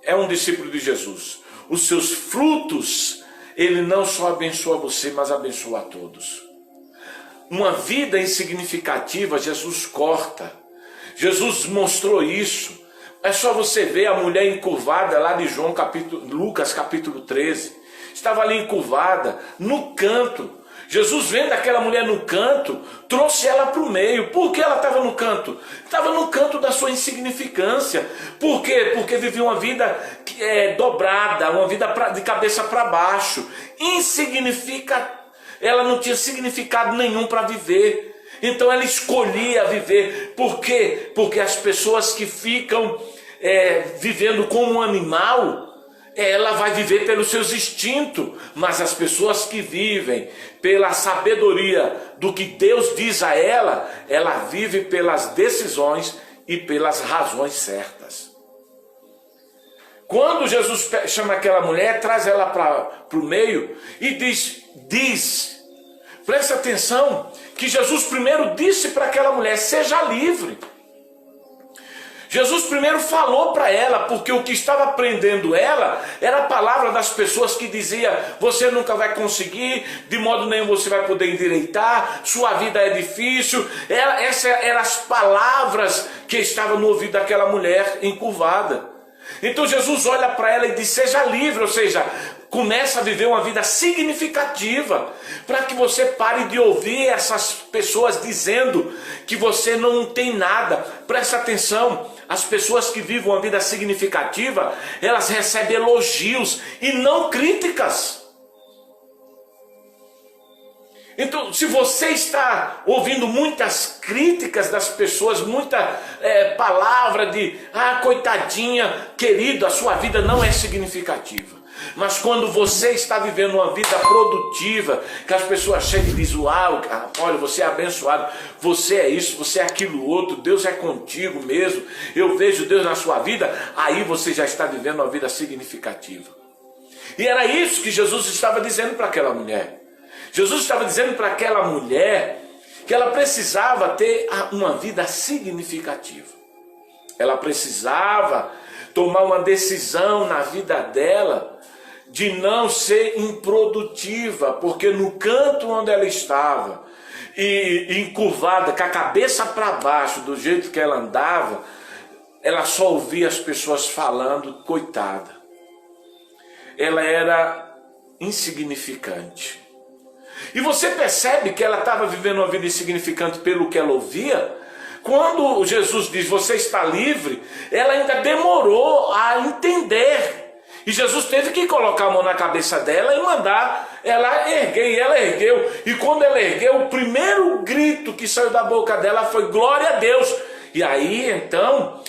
é um discípulo de Jesus. Os seus frutos, ele não só abençoa você, mas abençoa a todos. Uma vida insignificativa, Jesus corta. Jesus mostrou isso. É só você ver a mulher encurvada lá de Lucas capítulo 13. Estava ali encurvada, no canto. Jesus, vendo aquela mulher no canto, trouxe ela para o meio. Por que ela estava no canto? Estava no canto da sua insignificância. Por quê? Porque vivia uma vida dobrada, uma vida de cabeça para baixo. Ela não tinha significado nenhum para viver. Então ela escolhia viver. Por quê? Porque as pessoas que ficam vivendo como um animal, ela vai viver pelos seus instintos, mas as pessoas que vivem pela sabedoria do que Deus diz a ela, ela vive pelas decisões e pelas razões certas. Quando Jesus chama aquela mulher, traz ela para o meio e diz, presta atenção, que Jesus primeiro disse para aquela mulher: seja livre. Jesus primeiro falou para ela, porque o que estava prendendo ela era a palavra das pessoas que dizia: você nunca vai conseguir, de modo nenhum você vai poder endireitar, sua vida é difícil. Essas eram as palavras que estavam no ouvido daquela mulher encurvada. Então Jesus olha para ela e diz: seja livre, ou seja, começa a viver uma vida significativa, para que você pare de ouvir essas pessoas dizendo que você não tem nada. Presta atenção, as pessoas que vivem uma vida significativa, elas recebem elogios e não críticas. Então, se você está ouvindo muitas críticas das pessoas, muita palavra de, coitadinha, querido, a sua vida não é significativa. Mas quando você está vivendo uma vida produtiva, que as pessoas chegam e dizem, olha, você é abençoado, você é isso, você é aquilo outro, Deus é contigo mesmo, eu vejo Deus na sua vida, aí você já está vivendo uma vida significativa. E era isso que Jesus estava dizendo para aquela mulher. Jesus estava dizendo para aquela mulher que ela precisava ter uma vida significativa. Ela precisava tomar uma decisão na vida dela de não ser improdutiva, porque no canto onde ela estava, e encurvada, com a cabeça para baixo, do jeito que ela andava, ela só ouvia as pessoas falando, coitada. Ela era insignificante. E você percebe que ela estava vivendo uma vida insignificante pelo que ela ouvia? Quando Jesus diz, você está livre, ela ainda demorou a entender. E Jesus teve que colocar a mão na cabeça dela e mandar ela erguer. E ela ergueu. E quando ela ergueu, o primeiro grito que saiu da boca dela foi glória a Deus. E aí, então,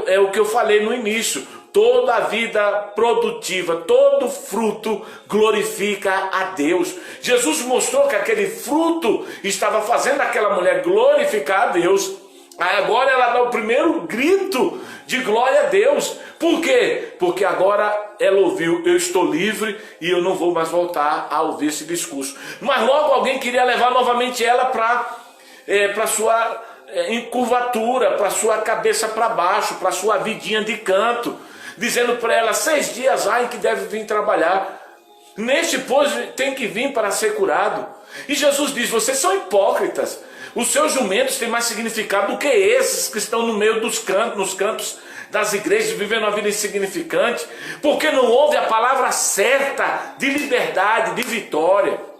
é o que eu falei no início. Toda a vida produtiva, todo fruto glorifica a Deus. Jesus mostrou que aquele fruto estava fazendo aquela mulher glorificar a Deus. Aí agora ela dá o primeiro grito de glória a Deus. Por quê? Porque agora ela ouviu, eu estou livre e eu não vou mais voltar a ouvir esse discurso. Mas logo alguém queria levar novamente ela para sua encurvatura, para sua cabeça para baixo, para sua vidinha de canto, dizendo para ela, 6 dias há em que deve vir trabalhar. Neste, pois, tem que vir para ser curado. E Jesus diz, vocês são hipócritas. Os seus jumentos têm mais significado do que esses que estão no meio dos cantos, nos cantos das igrejas, vivendo uma vida insignificante, porque não ouve a palavra certa de liberdade, de vitória.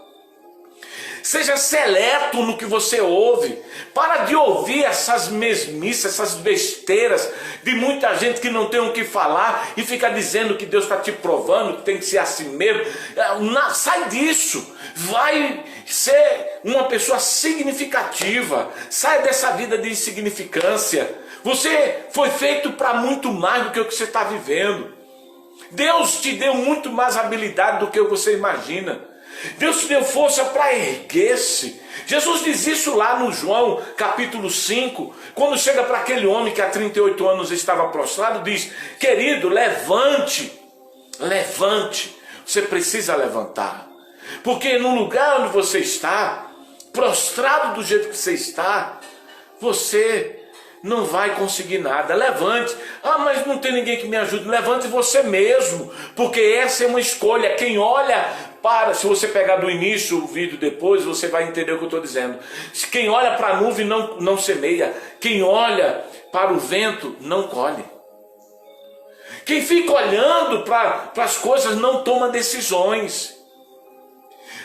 Seja seleto no que você ouve. Para de ouvir essas mesmices, essas besteiras de muita gente que não tem o que falar e fica dizendo que Deus está te provando, que tem que ser assim mesmo. Sai disso. Vai ser uma pessoa significativa. Sai dessa vida de insignificância. Você foi feito para muito mais do que o que você está vivendo. Deus te deu muito mais habilidade do que você imagina. Deus te deu força para erguer-se. Jesus diz isso lá no João capítulo 5, quando chega para aquele homem que há 38 anos estava prostrado, diz, querido, levante, levante, você precisa levantar, porque no lugar onde você está, prostrado do jeito que você está, você não vai conseguir nada. Levante. Mas não tem ninguém que me ajude. Levante você mesmo, porque essa é uma escolha. Quem olha para, se você pegar do início o vídeo depois, você vai entender o que eu estou dizendo. Quem olha para a nuvem não semeia. Quem olha para o vento não colhe. Quem fica olhando para as coisas não toma decisões.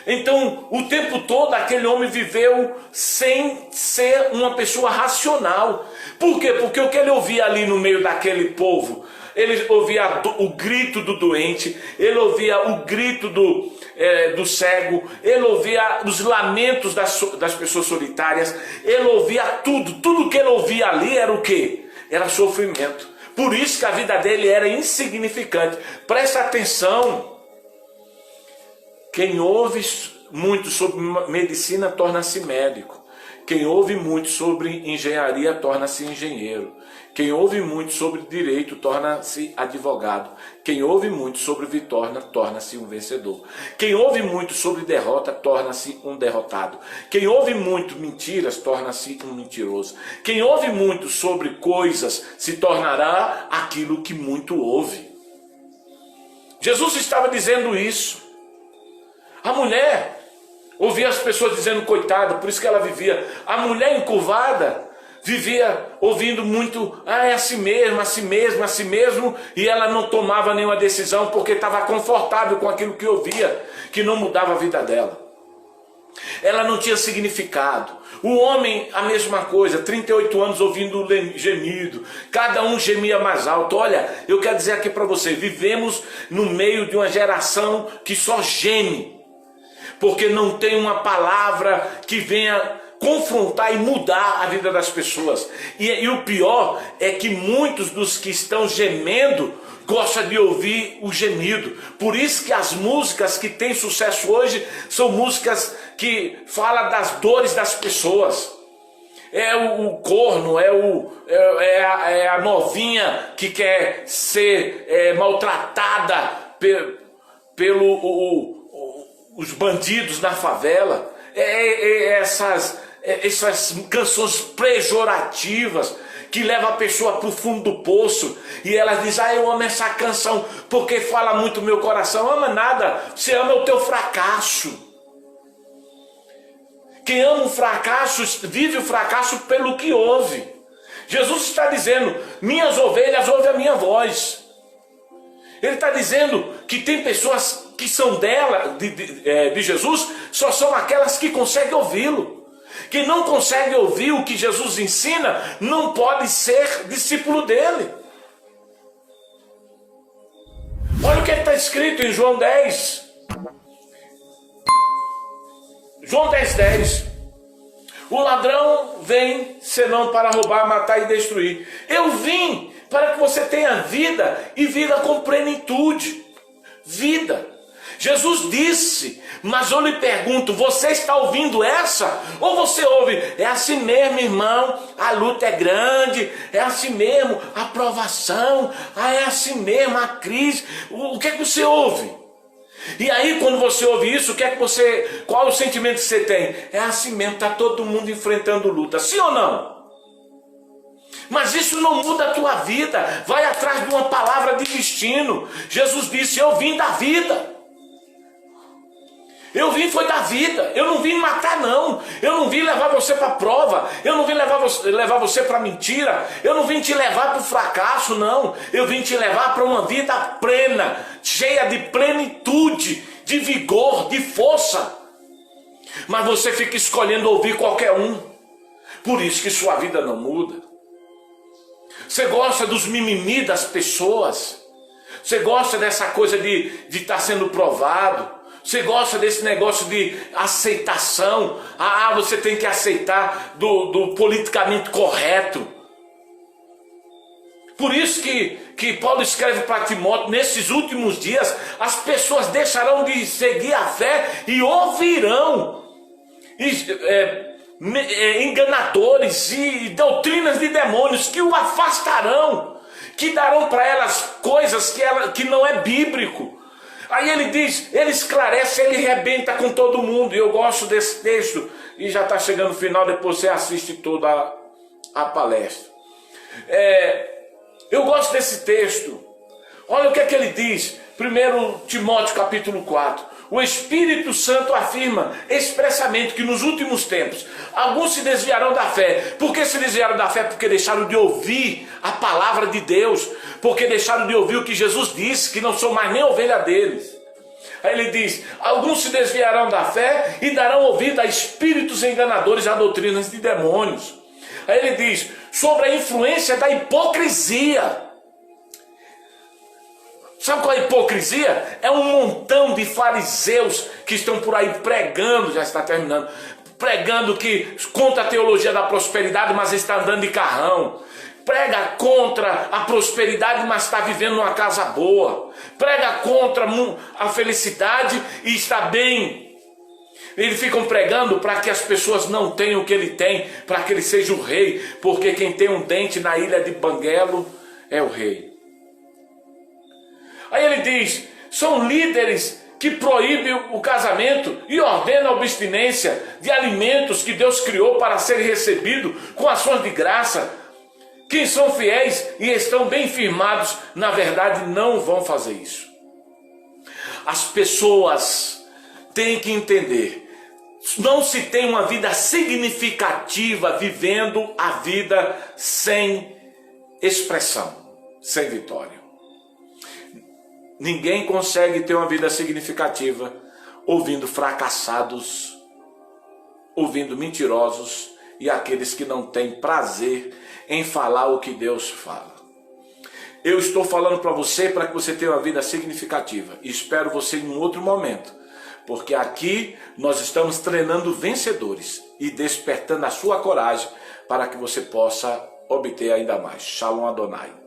Então, o tempo todo, aquele homem viveu sem ser uma pessoa racional. Por quê? Porque o que ele ouvia ali no meio daquele povo, ele ouvia o grito do doente, ele ouvia o grito do cego, ele ouvia os lamentos das pessoas solitárias, ele ouvia tudo. Tudo que ele ouvia ali era o quê? Era sofrimento. Por isso que a vida dele era insignificante. Presta atenção. Quem ouve muito sobre medicina torna-se médico. Quem ouve muito sobre engenharia torna-se engenheiro. Quem ouve muito sobre direito torna-se advogado. Quem ouve muito sobre vitória torna-se um vencedor. Quem ouve muito sobre derrota torna-se um derrotado. Quem ouve muito mentiras torna-se um mentiroso. Quem ouve muito sobre coisas se tornará aquilo que muito ouve. Jesus estava dizendo isso. A mulher ouvia as pessoas dizendo coitada, por isso que ela vivia. A mulher encurvada vivia ouvindo muito, é assim mesmo, assim mesmo, assim mesmo, e ela não tomava nenhuma decisão porque estava confortável com aquilo que ouvia, que não mudava a vida dela. Ela não tinha significado. O homem, a mesma coisa, 38 anos ouvindo gemido, cada um gemia mais alto. Olha, eu quero dizer aqui para você, vivemos no meio de uma geração que só geme. porque não tem uma palavra que venha confrontar e mudar a vida das pessoas. E o pior é que muitos dos que estão gemendo gostam de ouvir o gemido. Por isso que as músicas que têm sucesso hoje são músicas que falam das dores das pessoas. É o corno, é a novinha que quer ser maltratada pelos bandidos na favela. Essas canções pejorativas que levam a pessoa para o fundo do poço, e ela diz: eu amo essa canção porque fala muito meu coração. Ama nada, você ama o teu fracasso. Quem ama o fracasso, vive o fracasso pelo que ouve. Jesus está dizendo: minhas ovelhas ouvem a minha voz. Ele está dizendo que tem pessoas que são de Jesus, só são aquelas que conseguem ouvi-lo. Quem não consegue ouvir o que Jesus ensina, não pode ser discípulo dele. Olha o que está escrito em João 10. João 10:10. O ladrão vem senão para roubar, matar e destruir. Eu vim para que você tenha vida e vida com plenitude. Vida. Jesus disse, mas eu lhe pergunto, você está ouvindo essa? Ou você ouve, é assim mesmo, irmão, a luta é grande, é assim mesmo, a provação, é assim mesmo, a crise. O que é que você ouve? E aí quando você ouve isso, qual é o sentimento que você tem? É assim mesmo, está todo mundo enfrentando luta, sim ou não? Mas isso não muda a tua vida. Vai atrás de uma palavra de destino. Jesus disse: eu vim da vida. Eu vim foi da vida. Eu não vim matar, não. Eu não vim levar você para a prova. Eu não vim levar você para a mentira. Eu não vim te levar para o fracasso, não. Eu vim te levar para uma vida plena, cheia de plenitude, de vigor, de força. Mas você fica escolhendo ouvir qualquer um. Por isso que sua vida não muda. Você gosta dos mimimi das pessoas. Você gosta dessa coisa de estar sendo provado. Você gosta desse negócio de aceitação. Você tem que aceitar do politicamente correto. Por isso que Paulo escreve para Timóteo: nesses últimos dias as pessoas deixarão de seguir a fé e ouvirão enganadores e doutrinas de demônios que o afastarão, que darão para elas coisas que não é bíblico. Aí ele diz, ele esclarece, ele rebenta com todo mundo. E eu gosto desse texto, e já está chegando o final, depois você assiste toda a palestra. Eu gosto desse texto. Olha o que é que ele diz, 1 Timóteo capítulo 4. O Espírito Santo afirma expressamente que nos últimos tempos alguns se desviarão da fé. Por que se desviaram da fé? Porque deixaram de ouvir a palavra de Deus. Porque deixaram de ouvir o que Jesus disse, que não sou mais nem ovelha deles. Aí ele diz: alguns se desviarão da fé e darão ouvido a espíritos enganadores, a doutrinas de demônios. Aí ele diz sobre a influência da hipocrisia. Sabe qual é a hipocrisia? É um montão de fariseus que estão por aí pregando, já está terminando, pregando que contra a teologia da prosperidade, mas está andando de carrão. Prega contra a prosperidade, mas está vivendo numa casa boa. Prega contra a felicidade e está bem. Eles ficam pregando para que as pessoas não tenham o que ele tem, para que ele seja o rei, porque quem tem um dente na ilha de Banguelo é o rei. Aí ele diz, são líderes que proíbem o casamento e ordenam a abstinência de alimentos que Deus criou para ser recebido com ações de graça. Quem são fiéis e estão bem firmados, na verdade, não vão fazer isso. As pessoas têm que entender, não se tem uma vida significativa vivendo a vida sem expressão, sem vitória. Ninguém consegue ter uma vida significativa ouvindo fracassados, ouvindo mentirosos e aqueles que não têm prazer em falar o que Deus fala. Eu estou falando para você que você tenha uma vida significativa. Espero você em um outro momento porque aqui nós estamos treinando vencedores e despertando a sua coragem para que você possa obter ainda mais. Shalom Adonai.